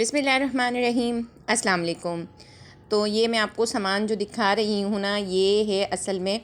बिस्मिल्लाहिर्रहमानिर्रहीम, अस्सलाम वालेकुम। तो ये मैं आपको सामान जो दिखा रही हूँ ना, ये है असल में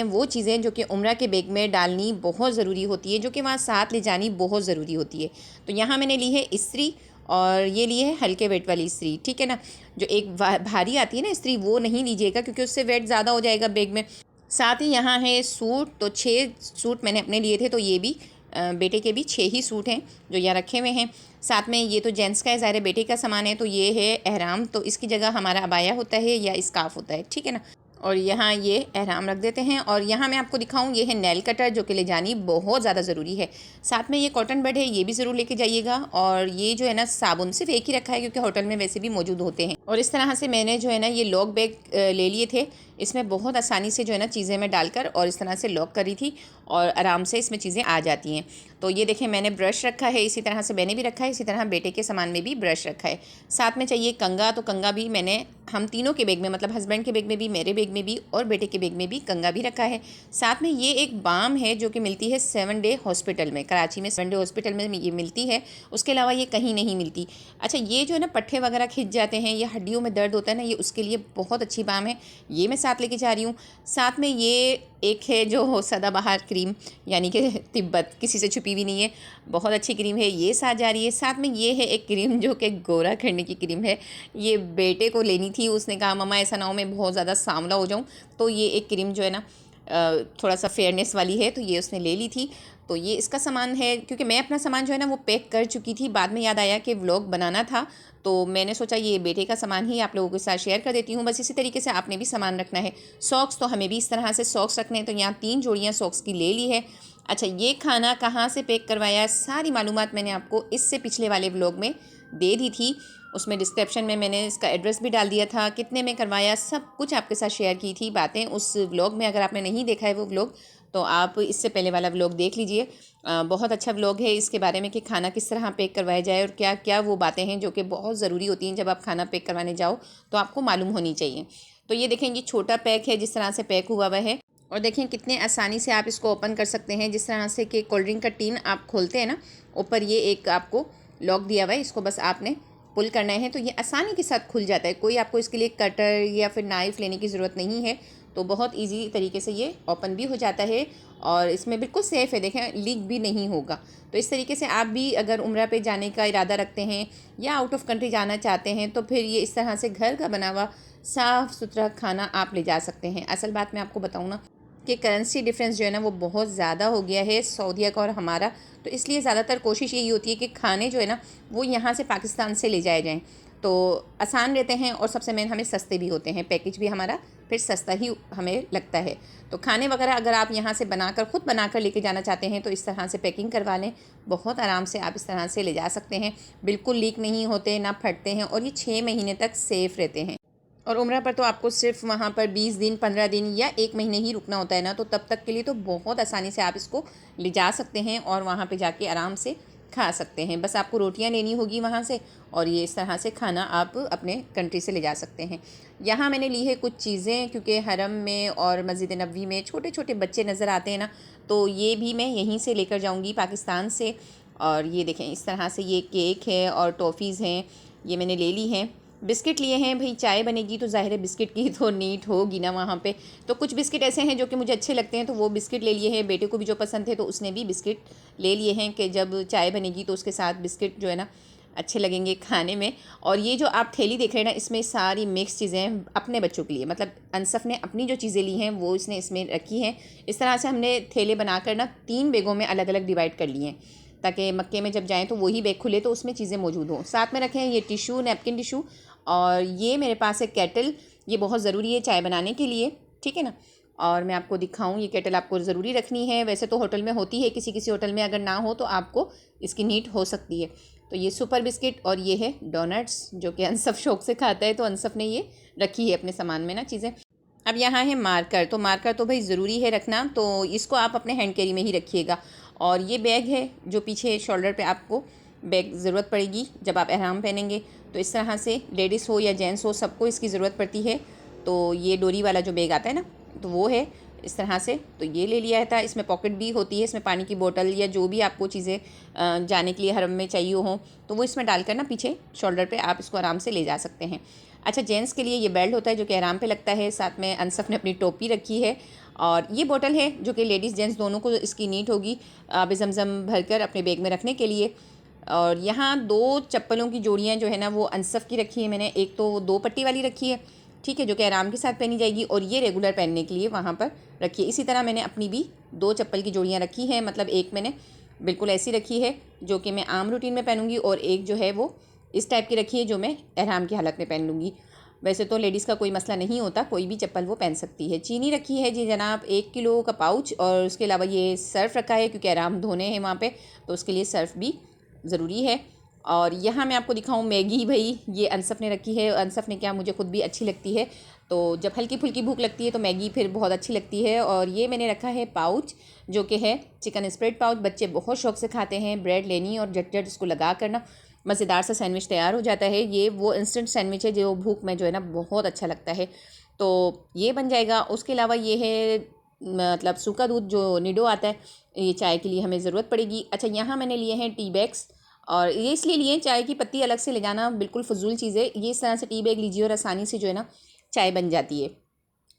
वो चीज़ें जो कि उम्रा के बैग में डालनी बहुत ज़रूरी होती है, जो कि वहाँ साथ ले जानी बहुत ज़रूरी होती है। तो यहाँ मैंने ली है इस्त्री और ये ली है हल्के वेट वाली इस्त्री, ठीक है ना। जो एक भारी आती है ना इस्त्री, वो नहीं लीजिएगा क्योंकि उससे वेट ज़्यादा हो जाएगा बैग में। साथ ही यहाँ है सूट, तो 6 सूट मैंने अपने लिए थे, तो ये भी बेटे के भी 6 ही सूट हैं जो यहाँ रखे हुए हैं। साथ में ये तो जेंट्स का है, ज़ाहिर है बेटे का सामान है, तो ये है एहराम, तो इसकी जगह हमारा अबाया होता है या स्काफ होता है, ठीक है ना। और यहाँ ये एहराम रख देते हैं। और यहाँ मैं आपको दिखाऊँ, ये है नेल कटर जो कि ले जानी बहुत ज़्यादा ज़रूरी है। साथ में ये कॉटन बड है, ये भी ज़रूर लेके जाइएगा। और ये जो है ना साबुन सिर्फ एक ही रखा है क्योंकि होटल में वैसे भी मौजूद होते हैं। और इस तरह से मैंने जो है ना ये लॉक बैग ले लिए थे। इसमें बहुत आसानी से जो है ना चीज़ें मैं डालकर और इस तरह से लॉक करी थी और आराम से इसमें चीज़ें आ जाती हैं। तो ये देखें, मैंने ब्रश रखा है, इसी तरह से मैंने भी रखा है, इसी तरह बेटे के सामान में भी ब्रश रखा है। साथ में चाहिए कंघा, तो कंघा भी मैंने हम तीनों के बैग में, मतलब हस्बैंड के बैग में भी, मेरे बैग में भी और बेटे के बैग में भी कंघा भी रखा है। साथ में ये एक बाम है जो कि मिलती है 7 डे हॉस्पिटल में, कराची में 7 डे हॉस्पिटल में ये मिलती है, उसके अलावा ये कहीं नहीं मिलती। अच्छा, ये जो है ना पट्ठे वगैरह खिंच जाते हैं या हड्डियों में दर्द होता है ना, ये उसके लिए बहुत अच्छी बाम है, ये मैं साथ लेके जा रही हूँ। साथ में ये एक है जो सदाबहार क्रीम, यानी कि तिब्बत, किसी से छुपी भी नहीं है, बहुत अच्छी क्रीम है, ये साथ जा रही है। साथ में ये है एक क्रीम जो कि गोरा करने की क्रीम है, ये बेटे को लेनी थी, उसने कहा मम्मा ऐसा ना हो मैं बहुत ज़्यादा सांवला हो जाऊँ, तो ये एक क्रीम जो है ना थोड़ा सा फेयरनेस वाली है, तो ये उसने ले ली थी। तो ये इसका सामान है, क्योंकि मैं अपना सामान जो है ना वो पैक कर चुकी थी, बाद में याद आया कि व्लॉग बनाना था, तो मैंने सोचा ये बेटे का सामान ही आप लोगों के साथ शेयर कर देती हूँ। बस इसी तरीके से आपने भी सामान रखना है। सॉक्स, तो हमें भी इस तरह से सॉक्स रखने हैं, तो यहाँ 3 जोड़ियाँ सॉक्स की ले ली है। अच्छा, ये खाना कहाँ से पैक करवाया, सारी मालूमात मैंने आपको इससे पिछले वाले व्लॉग में दे दी थी, उसमें डिस्क्रिप्शन में मैंने इसका एड्रेस भी डाल दिया था, कितने में करवाया सब कुछ आपके साथ शेयर की थी बातें उस व्लॉग में। अगर आपने नहीं देखा है वो व्लॉग, तो आप इससे पहले वाला व्लॉग देख लीजिए। बहुत अच्छा व्लॉग है इसके बारे में कि खाना किस तरह पैक करवाया जाए और क्या क्या वो बातें हैं जो कि बहुत ज़रूरी होती हैं जब आप खाना पैक करवाने जाओ, तो आपको मालूम होनी चाहिए। तो ये देखें, ये छोटा पैक है, जिस तरह से पैक हुआ हुआ है, और देखें कितने आसानी से आप इसको ओपन कर सकते हैं। जिस तरह से कि कोल्ड ड्रिंक का टीन आप खोलते हैं ना, ऊपर ये एक आपको लॉक दिया हुआ है, इसको बस आपने पुल करना है तो ये आसानी के साथ खुल जाता है। कोई आपको इसके लिए कटर या फिर नाइफ़ लेने की ज़रूरत नहीं है, तो बहुत इजी तरीके से ये ओपन भी हो जाता है और इसमें बिल्कुल सेफ़ है, देखें लीक भी नहीं होगा। तो इस तरीके से आप भी अगर उम्रा पे जाने का इरादा रखते हैं या आउट ऑफ कंट्री जाना चाहते हैं, तो फिर ये इस तरह से घर का बना हुआ साफ़ सुथरा खाना आप ले जा सकते हैं। असल बात मैं आपको बताऊँ ना कि करेंसी डिफरेंस जो है ना वो बहुत ज़्यादा हो गया है सऊदीया का और हमारा, तो इसलिए ज़्यादातर कोशिश यही होती है कि खाने जो है ना वो यहाँ से पाकिस्तान से ले जाए जाएँ, तो आसान रहते हैं और सबसे मेन हमें सस्ते भी होते हैं, पैकेज भी हमारा फिर सस्ता ही हमें लगता है। तो खाने वगैरह अगर आप यहाँ से खुद बनाकर लेके जाना चाहते हैं, तो इस तरह से पैकिंग करवा लें, बहुत आराम से आप इस तरह से ले जा सकते हैं, बिल्कुल लीक नहीं होते, ना फटते हैं, और ये 6 महीने तक सेफ़ रहते हैं। और उम्रा पर तो आपको सिर्फ वहाँ पर 20 दिन, 15 दिन या 1 महीने ही रुकना होता है ना, तो तब तक के लिए तो बहुत आसानी से आप इसको ले जा सकते हैं और वहाँ पे जाके आराम से खा सकते हैं। बस आपको रोटियाँ लेनी होगी वहाँ से, और ये इस तरह से खाना आप अपने कंट्री से ले जा सकते हैं। यहाँ मैंने ली है कुछ चीज़ें, क्योंकि हरम में और मस्जिद नबवी में छोटे छोटे बच्चे नज़र आते हैं ना, तो ये भी मैं यहीं से लेकर जाऊँगी पाकिस्तान से। और ये देखें, इस तरह से ये केक है और टॉफ़ीज़ हैं, ये मैंने ले ली हैं। बिस्किट लिए हैं, भाई चाय बनेगी तो ज़ाहिर है बिस्किट की तो नीड होगी ना वहाँ पे, तो कुछ बिस्किट ऐसे हैं जो कि मुझे अच्छे लगते हैं, तो वो बिस्किट ले लिए हैं। बेटे को भी जो पसंद थे तो उसने भी बिस्किट ले लिए हैं कि जब चाय बनेगी तो उसके साथ बिस्किट जो है ना अच्छे लगेंगे खाने में। और ये जो आप थैली देख रहे हैं ना, इसमें सारी मिक्स चीज़ें अपने बच्चों के लिए, मतलब अनसफ़ ने अपनी जो चीज़ें ली हैं वो इसने इसमें रखी हैं। इस तरह से हमने थैले बनाकर ना 3 बैगों में अलग अलग डिवाइड कर लिए हैं, ताकि मक्के में जब जाएँ तो वही बैग खुले तो उसमें चीज़ें मौजूद हों। साथ में रखे हैं ये टिशू, नैपकिन टिशू, और ये मेरे पास है केटल, ये बहुत ज़रूरी है चाय बनाने के लिए, ठीक है ना। और मैं आपको दिखाऊं, ये केटल आपको ज़रूरी रखनी है, वैसे तो होटल में होती है, किसी किसी होटल में अगर ना हो तो आपको इसकी नीड हो सकती है। तो ये सुपर बिस्किट और ये है डोनट्स, जो कि अनसफ़ शौक़ से खाता है, तो अनसफ़ ने ये रखी है अपने सामान में ना चीज़ें। अब यहाँ है मार्कर, तो मार्कर तो भाई ज़रूरी है रखना, तो इसको आप अपने हैंड कैरी में ही रखिएगा। और ये बैग है जो पीछे शोल्डर पे आपको बैग ज़रूरत पड़ेगी जब आप एहराम पहनेंगे, तो इस तरह से लेडीज़ हो या जेंट्स हो सबको इसकी ज़रूरत पड़ती है। तो ये डोरी वाला जो बैग आता है ना, तो वो है। इस तरह से। तो ये ले लिया था। इसमें पॉकेट भी होती है, इसमें पानी की बोतल या जो भी आपको चीज़ें जाने के लिए हरम में चाहिए हो तो वो इसमें डालकर ना पीछे शोल्डर पे आप इसको आराम से ले जा सकते हैं। अच्छा, जेंट्स के लिए ये बेल्ट होता है जो कि आराम पे लगता है। साथ में अनसफ़ ने अपनी टोपी रखी है और ये बोतल है जो कि लेडीज़ जेंट्स दोनों को इसकी नीड होगी आब ज़मज़म भरकर अपने बैग में रखने के लिए। और यहाँ 2 चप्पलों की जोड़ियाँ जो है ना वो अनसफ़ की रखी है मैंने। एक तो 2 पट्टी वाली रखी है, ठीक है, जो कि आराम के साथ पहनी जाएगी, और ये रेगुलर पहनने के लिए वहाँ पर रखी है। इसी तरह मैंने अपनी भी 2 चप्पल की जोड़ियाँ रखी हैं, मतलब एक मैंने बिल्कुल ऐसी रखी है जो कि मैं आम रूटीन में पहनूंगी, और एक जो है वो इस टाइप की रखी है जो मैं एहराम की हालत में पहन लूँगी। वैसे तो लेडीज़ का कोई मसला नहीं होता, कोई भी चप्पल वो पहन सकती है। चीनी रखी है जी जनाब 1 किलो का पाउच, और उसके अलावा ये सर्फ़ रखा है क्योंकि आराम धोने हैं वहाँ पे, तो उसके लिए सर्फ़ भी ज़रूरी है। और यहाँ मैं आपको दिखाऊँ मैगी, भाई ये अनसफ़ ने रखी है। अनसफ़ ने क्या, मुझे खुद भी अच्छी लगती है, तो जब हल्की फुल्की भूख लगती है तो मैगी फिर बहुत अच्छी लगती है। और ये मैंने रखा है पाउच जो कि है चिकन स्प्रेड पाउच। बच्चे बहुत शौक़ से खाते हैं। ब्रेड लेनी और झट झट इसको लगा करना मज़ेदार सा सैंडविच तैयार हो जाता है। ये वो इंस्टेंट सैंडविच है जो भूख में जो है ना बहुत अच्छा लगता है, तो ये बन जाएगा। उसके अलावा ये है मतलब सूखा दूध जो निडो आता है, ये चाय के लिए हमें ज़रूरत पड़ेगी। अच्छा, यहाँ मैंने लिए हैं टी बैग्स, और ये इसलिए लिए चाय की पत्ती अलग से ले जाना बिल्कुल फ़जूल चीज़ है। ये इस तरह से टी बैग लीजिए और आसानी से जो है ना चाय बन जाती है।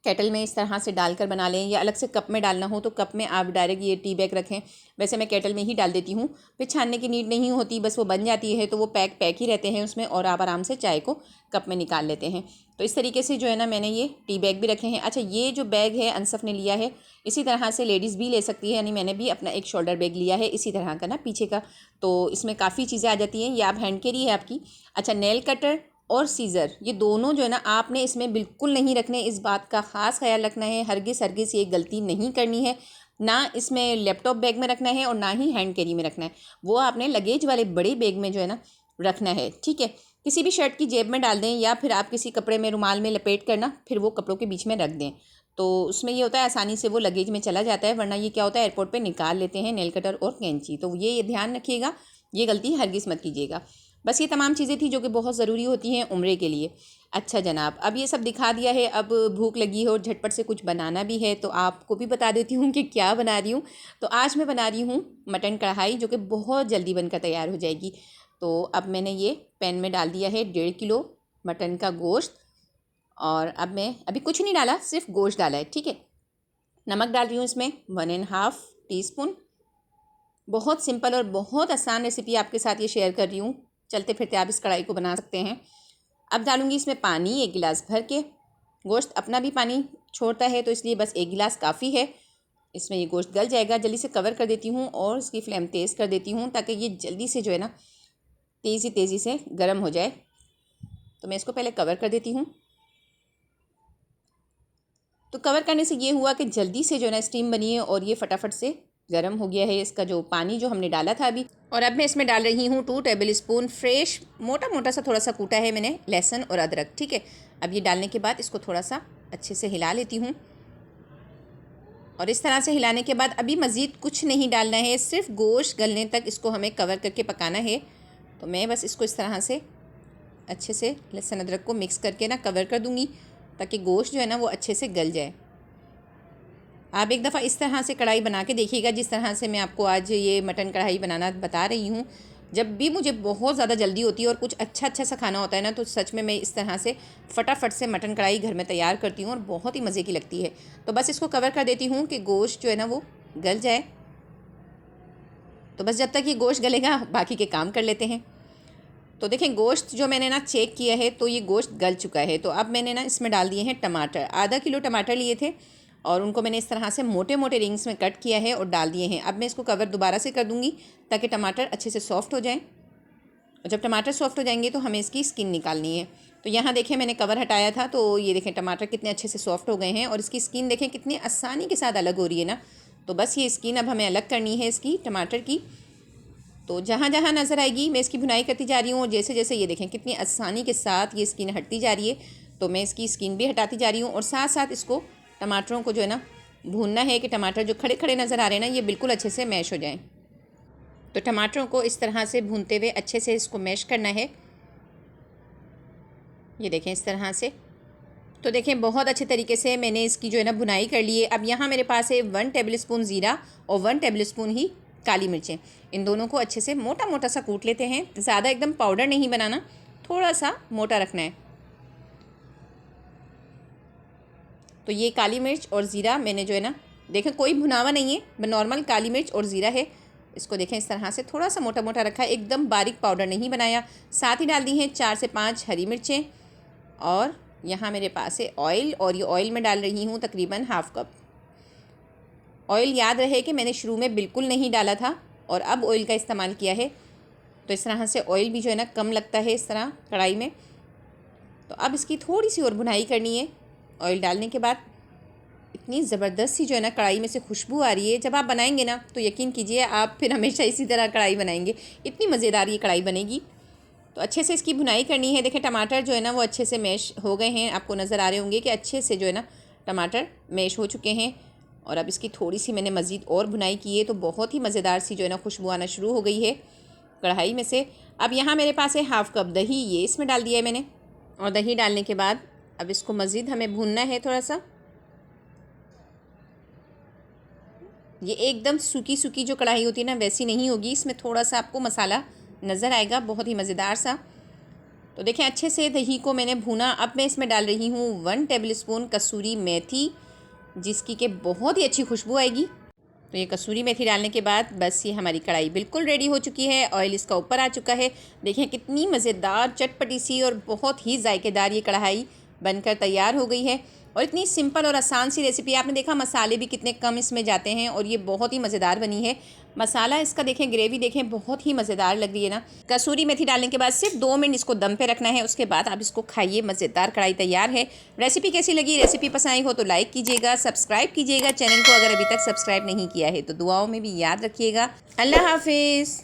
केटल में इस तरह से डालकर बना लें, या अलग से कप में डालना हो तो कप में आप डायरेक्ट ये टी बैग रखें। वैसे मैं केटल में ही डाल देती हूँ, फिर छानने की नीड नहीं होती, बस वो बन जाती है, तो वो पैक ही रहते हैं उसमें, और आप आराम से चाय को कप में निकाल लेते हैं। तो इस तरीके से जो है ना मैंने ये टी बैग भी रखे हैं। अच्छा, ये जो बैग है अनसफ़ ने लिया है, इसी तरह से लेडीज़ भी ले सकती है, यानी मैंने भी अपना एक शोल्डर बैग लिया है इसी तरह का ना पीछे का, तो इसमें काफ़ी चीज़ें आ जाती हैं। ये आप हैंड कैरी है आपकी। अच्छा, नेल कटर और सीज़र, ये दोनों जो है ना आपने इसमें बिल्कुल नहीं रखने, इस बात का ख़ास ख्याल रखना है। हरगिज़ ये गलती नहीं करनी है, ना इसमें लैपटॉप बैग में रखना है और ना ही हैंड कैरी में रखना है। वो आपने लगेज वाले बड़े बैग में जो है ना रखना है, ठीक है। किसी भी शर्ट की जेब में डाल दें, या फिर आप किसी कपड़े में रुमाल में लपेट कर ना फिर वो कपड़ों के बीच में रख दें, तो उसमें ये होता है आसानी से वो लगेज में चला जाता है। वरना ये क्या होता है, एयरपोर्ट पर निकाल लेते हैं नेल कटर और कैंची, तो ये ध्यान रखिएगा, ये गलती हरगिज़ मत कीजिएगा। बस ये तमाम चीज़ें थी जो कि बहुत ज़रूरी होती हैं उम्रे के लिए। अच्छा जनाब, अब ये सब दिखा दिया है, अब भूख लगी है और झटपट से कुछ बनाना भी है, तो आपको भी बता देती हूँ कि क्या बना रही हूँ। तो आज मैं बना रही हूँ मटन कढ़ाई, जो कि बहुत जल्दी बनकर तैयार हो जाएगी। तो अब मैंने ये पैन में डाल दिया है 1.5 किलो मटन का गोश्त, और अब मैं अभी कुछ नहीं डाला, सिर्फ गोश्त डाला है, ठीक है। नमक डाल रही हूँ इसमें 1.5 टीस्पून। बहुत सिंपल और बहुत आसान रेसिपी आपके साथ ये शेयर कर रही हूँ, चलते फिरते आप इस कढ़ाई को बना सकते हैं। अब डालूंगी इसमें पानी 1 गिलास भर के। गोश्त अपना भी पानी छोड़ता है, तो इसलिए बस 1 गिलास काफ़ी है। इसमें ये गोश्त गल जाएगा। जल्दी से कवर कर देती हूँ और इसकी फ्लेम तेज़ कर देती हूँ, ताकि ये जल्दी से जो है ना तेज़ी से गर्म हो जाए। तो मैं इसको पहले कवर कर देती हूँ। तो कवर करने से ये हुआ कि जल्दी से जो है ना स्टीम बनी है और ये फटाफट से गर्म हो गया है इसका जो पानी जो हमने डाला था अभी। और अब मैं इसमें डाल रही हूँ 2 टेबल स्पून फ्रेश मोटा मोटा सा थोड़ा सा कूटा है मैंने लहसुन और अदरक, ठीक है। अब ये डालने के बाद इसको थोड़ा सा अच्छे से हिला लेती हूँ, और इस तरह से हिलाने के बाद अभी मज़ीद कुछ नहीं डालना है, सिर्फ गोश्त गलने तक इसको हमें कवर करके पकाना है। तो मैं बस इसको इस तरह से अच्छे से लहसुन अदरक को मिक्स करके ना कवर कर दूँगी, ताकि गोश्त जो है ना वो अच्छे से गल जाए। आप एक दफ़ा इस तरह से कढ़ाई बना के देखिएगा, जिस तरह से मैं आपको आज ये मटन कढ़ाई बनाना बता रही हूँ। जब भी मुझे बहुत ज़्यादा जल्दी होती है और कुछ अच्छा सा खाना होता है ना, तो सच में मैं इस तरह से फटाफट से मटन कढ़ाई घर में तैयार करती हूँ और बहुत ही मज़े की लगती है। तो बस इसको कवर कर देती हूँ कि गोश्त जो है ना वो गल जाए। तो बस जब तक ये गोश्त गलेगा बाकी के काम कर लेते हैं। तो देखें, गोश्त जो मैंने ना चेक किया है तो ये गोश्त गल चुका है। तो अब मैंने ना इसमें डाल दिए हैं टमाटर। आधा किलो टमाटर लिए थे और उनको मैंने इस तरह से मोटे मोटे रिंग्स में कट किया है और डाल दिए हैं। अब मैं इसको कवर दोबारा से कर दूँगी, ताकि टमाटर अच्छे से सॉफ़्ट हो जाएँ। और जब टमाटर सॉफ़्ट हो जाएंगे तो हमें इसकी स्किन निकालनी है। तो यहाँ देखें, मैंने कवर हटाया था, तो ये देखें टमाटर कितने अच्छे से सॉफ़्ट हो गए हैं, और इसकी स्किन देखें कितनी आसानी के साथ अलग हो रही है ना। तो बस ये स्किन अब हमें अलग करनी है इसकी टमाटर की। तो जहाँ जहाँ नज़र आएगी मैं इसकी भुनाई करती जा रही हूँ, और जैसे जैसे ये देखें कितनी आसानी के साथ ये स्किन हटती जा रही है, तो मैं इसकी स्किन भी हटाती जा रही हूँ। और साथ साथ इसको टमाटरों को जो है ना भूनना है कि टमाटर जो खड़े खड़े नज़र आ रहे हैं ना, ये बिल्कुल अच्छे से मैश हो जाएं। तो टमाटरों को इस तरह से भूनते हुए अच्छे से इसको मैश करना है। ये देखें इस तरह से। तो देखें बहुत अच्छे तरीके से मैंने इसकी जो है ना भुनाई कर ली है। अब यहाँ मेरे पास है 1 टेबलस्पून ज़ीरा और 1 टेबलस्पून ही काली मिर्चें। इन दोनों को अच्छे से मोटा मोटा सा कूट लेते हैं। ज़्यादा एकदम पाउडर नहीं बनाना, थोड़ा सा मोटा रखना है। तो ये काली मिर्च और ज़ीरा मैंने जो है ना, देखें कोई भुनावा नहीं है, नॉर्मल काली मिर्च और ज़ीरा है। इसको देखें इस तरह से थोड़ा सा मोटा मोटा रखा है, एकदम बारीक पाउडर नहीं बनाया। साथ ही डाल दी हैं 4 से 5 हरी मिर्चें और यहाँ मेरे पास है ऑयल, और ये ऑयल में डाल रही हूँ तकरीबन ½ कप। ऑयल याद रहे कि मैंने शुरू में बिल्कुल नहीं डाला था और अब ऑयल का इस्तेमाल किया है, तो इस तरह से ऑयल भी जो है ना कम लगता है इस तरह कढ़ाई में। तो अब इसकी थोड़ी सी और भुनाई करनी है। ऑयल डालने के बाद इतनी ज़बरदस्त सी जो है ना कढ़ाई में से खुशबू आ रही है। जब आप बनाएंगे ना तो यकीन कीजिए आप फिर हमेशा इसी तरह कढ़ाई बनाएंगे, इतनी मज़ेदार ये कढ़ाई बनेगी। तो अच्छे से इसकी भुनाई करनी है। देखें टमाटर जो है ना वो अच्छे से मैश हो गए हैं, आपको नज़र आ रहे होंगे कि अच्छे से जो है ना टमाटर मैश हो चुके हैं। और अब इसकी थोड़ी सी मैंने मज़ीद और भुनाई की है, तो बहुत ही मज़ेदार सी जो है ना खुशबू आना शुरू हो गई है कढ़ाई में से। अब यहाँ मेरे पास है ½ कप दही, ये इसमें डाल दिया है मैंने। और दही डालने के बाद अब इसको मज़ीद हमें भूनना है थोड़ा सा। ये एकदम सूखी सूखी जो कढ़ाई होती है ना वैसी नहीं होगी, इसमें थोड़ा सा आपको मसाला नज़र आएगा, बहुत ही मज़ेदार सा। तो देखें अच्छे से दही को मैंने भूना। अब मैं इसमें डाल रही हूँ 1 टेबलस्पून कसूरी मेथी, जिसकी के बहुत ही अच्छी खुशबू आएगी। तो ये कसूरी मेथी डालने के बाद बस ये हमारी कढ़ाई बिल्कुल रेडी हो चुकी है। ऑयल इसका ऊपर आ चुका है। देखें कितनी मज़ेदार चटपटी सी और बहुत ही जायकेदार ये कढ़ाई बनकर तैयार हो गई है। और इतनी सिंपल और आसान सी रेसिपी। आपने देखा मसाले भी कितने कम इसमें जाते हैं और ये बहुत ही मज़ेदार बनी है। मसाला इसका देखें, ग्रेवी देखें बहुत ही मज़ेदार लग रही है ना। कसूरी मेथी डालने के बाद सिर्फ 2 मिनट इसको दम पे रखना है, उसके बाद आप इसको खाइए। मज़ेदार कढ़ाई तैयार है। रेसिपी कैसी लगी? रेसिपी पसंद आई हो तो लाइक कीजिएगा, सब्सक्राइब कीजिएगा चैनल को अगर अभी तक सब्सक्राइब नहीं किया है तो। दुआओं में भी याद रखिएगा। अल्लाह हाफिज़।